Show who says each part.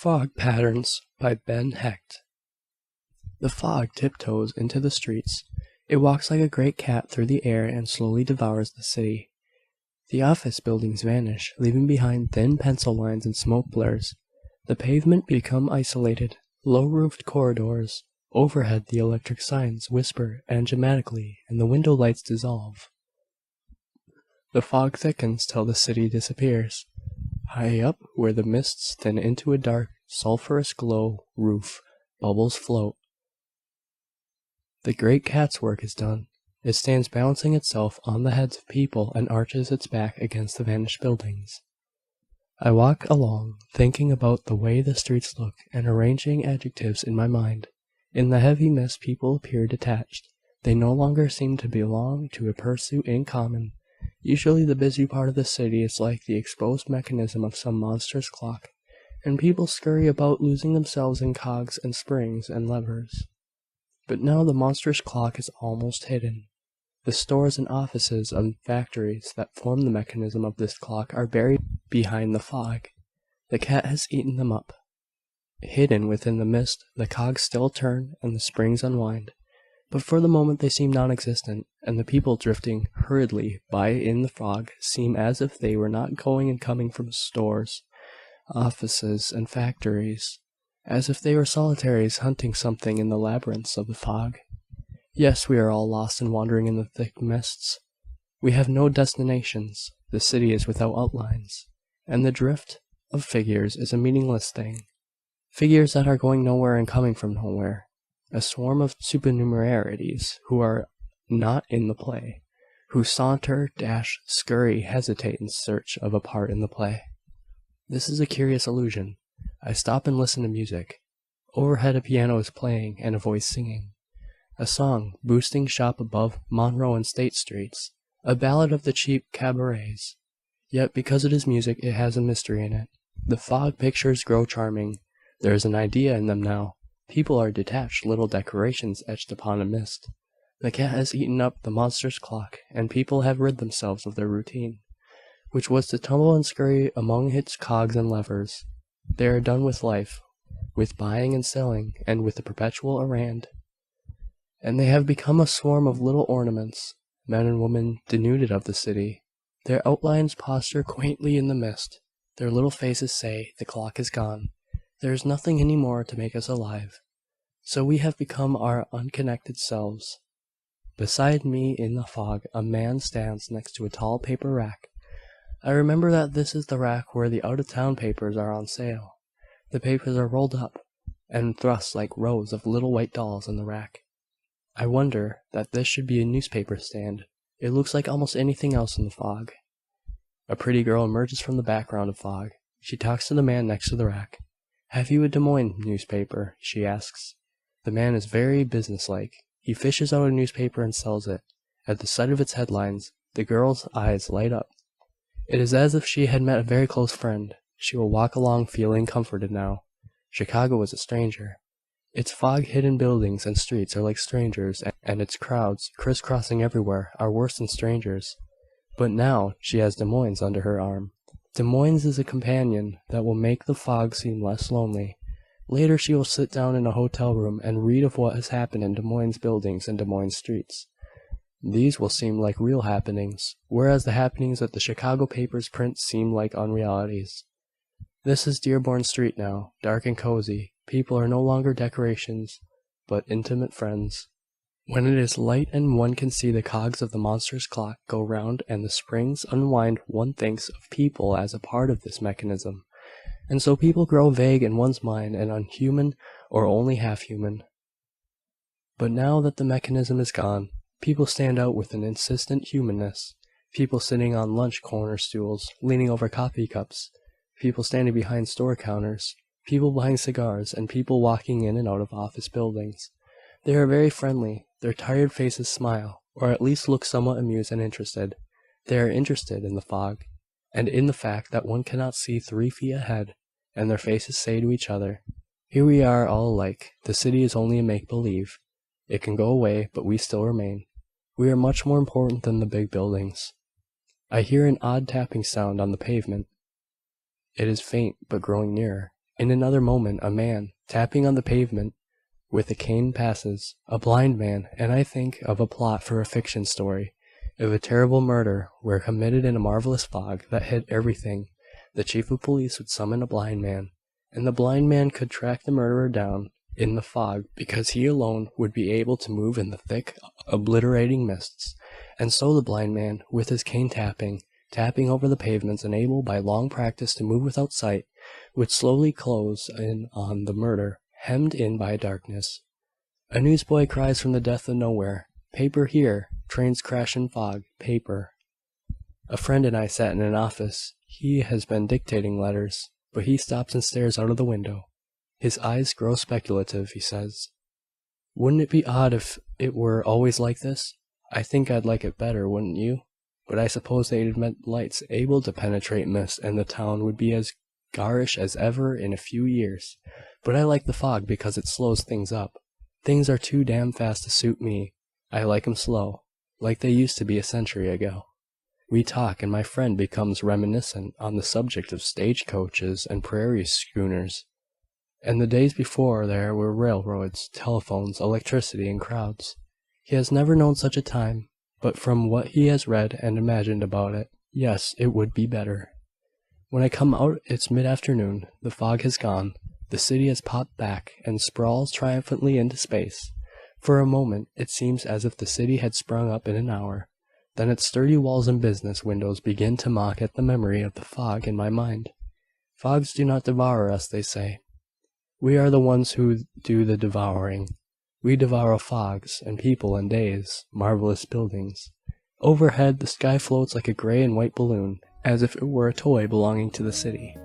Speaker 1: Fog Patterns by Hecht. The fog tiptoes into the streets. It walks like a great cat through the air and slowly devours the city. The office buildings vanish, leaving behind thin pencil lines and smoke blurs. The pavement become isolated, low-roofed corridors. Overhead the electric signs whisper enigmatically, and the window lights dissolve. The fog thickens till the city disappears. High up, where the mists thin into a dark, sulphurous glow roof, bubbles float. The great cat's work is done. It stands balancing itself on the heads of people and arches its back against the vanished buildings. I walk along, thinking about the way the streets look, and arranging adjectives in my mind. In the heavy mist people appear detached. They no longer seem to belong to a pursuit in common. Usually the busy part of the city is like the exposed mechanism of some monstrous clock, and people scurry about losing themselves in cogs and springs and levers. But now the monstrous clock is almost hidden. The stores and offices and factories that form the mechanism of this clock are buried behind the fog. The cat has eaten them up. Hidden within the mist, the cogs still turn and the springs unwind, but for the moment they seem non-existent, and the people drifting hurriedly by in the fog seem as if they were not going and coming from stores, offices, and factories, as if they were solitaries hunting something in the labyrinths of the fog. Yes, we are all lost and wandering in the thick mists. We have no destinations. The city is without outlines, and the drift of figures is a meaningless thing. Figures that are going nowhere and coming from nowhere. A swarm of supernumeraries who are not in the play, who saunter, dash, scurry, hesitate in search of a part in the play. This is a curious illusion. I stop and listen to music. Overhead a piano is playing and a voice singing. A song boosting shop above Monroe and State Streets. A ballad of the cheap cabarets. Yet because it is music it has a mystery in it. The fog pictures grow charming. There is an idea in them now. People are detached little decorations etched upon a mist. The cat has eaten up the monstrous clock, and people have rid themselves of their routine, which was to tumble and scurry among its cogs and levers. They are done with life, with buying and selling, and with the perpetual errand. And they have become a swarm of little ornaments, men and women denuded of the city. Their outlines posture quaintly in the mist. Their little faces say, the clock is gone. There is nothing any more to make us alive. So we have become our unconnected selves. Beside me in the fog a man stands next to a tall paper rack. I remember that this is the rack where the out-of-town papers are on sale. The papers are rolled up and thrust like rows of little white dolls in the rack. I wonder that this should be a newspaper stand. It looks like almost anything else in the fog. A pretty girl emerges from the background of fog. She talks to the man next to the rack. "Have you a Des Moines newspaper?" she asks. The man is very businesslike. He fishes out a newspaper and sells it. At the sight of its headlines, the girl's eyes light up. It is as if she had met a very close friend. She will walk along feeling comforted now. Chicago is a stranger. Its fog-hidden buildings and streets are like strangers, and its crowds, crisscrossing everywhere, are worse than strangers. But now she has Des Moines under her arm. Des Moines is a companion that will make the fog seem less lonely. Later she will sit down in a hotel room and read of what has happened in Des Moines buildings and Des Moines streets. These will seem like real happenings, whereas the happenings that the Chicago papers print seem like unrealities. This is Dearborn Street now, dark and cozy. People are no longer decorations, but intimate friends. When it is light and one can see the cogs of the monstrous clock go round and the springs unwind, one thinks of people as a part of this mechanism, and so people grow vague in one's mind and unhuman or only half-human. But now that the mechanism is gone, people stand out with an insistent humanness. People sitting on lunch corner stools, leaning over coffee cups, people standing behind store counters, people buying cigars, and people walking in and out of office buildings. They are very friendly. Their tired faces smile, or at least look somewhat amused and interested. They are interested in the fog, and in the fact that one cannot see 3 feet ahead, and their faces say to each other, "Here we are all alike. The city is only a make-believe. It can go away, but we still remain. We are much more important than the big buildings." I hear an odd tapping sound on the pavement. It is faint, but growing nearer. In another moment a man, tapping on the pavement with a cane, passes. A blind man, and I think of a plot for a fiction story. If a terrible murder were committed in a marvelous fog that hid everything, the chief of police would summon a blind man, and the blind man could track the murderer down in the fog, because he alone would be able to move in the thick, obliterating mists. And so the blind man, with his cane tapping over the pavements, and able by long practice to move without sight, would slowly close in on the murder, hemmed in by darkness. A newsboy cries from the depth of nowhere, "Paper here! Trains crash in fog. Paper." A friend and I sat in an office. He has been dictating letters, but he stops and stares out of the window. His eyes grow speculative. He says, "Wouldn't it be odd if it were always like this? I think I'd like it better, wouldn't you? But I suppose they'd invent lights able to penetrate mist, and the town would be as garish as ever in a few years. But I like the fog because it slows things up. Things are too damn fast to suit me. I like 'em slow, like they used to be a century ago." We talk, and my friend becomes reminiscent on the subject of stagecoaches and prairie schooners, and the days before there were railroads, telephones, electricity, and crowds. He has never known such a time, but from what he has read and imagined about it, yes, it would be better. When I come out, it's mid-afternoon. The fog has gone. The city has popped back and sprawls triumphantly into space. For a moment it seems as if the city had sprung up in an hour. Then its sturdy walls and business windows begin to mock at the memory of the fog in my mind. Fogs do not devour us, they say. We are the ones who do the devouring. We devour fogs, and people, and days, marvelous buildings. Overhead the sky floats like a gray and white balloon, as if it were a toy belonging to the city.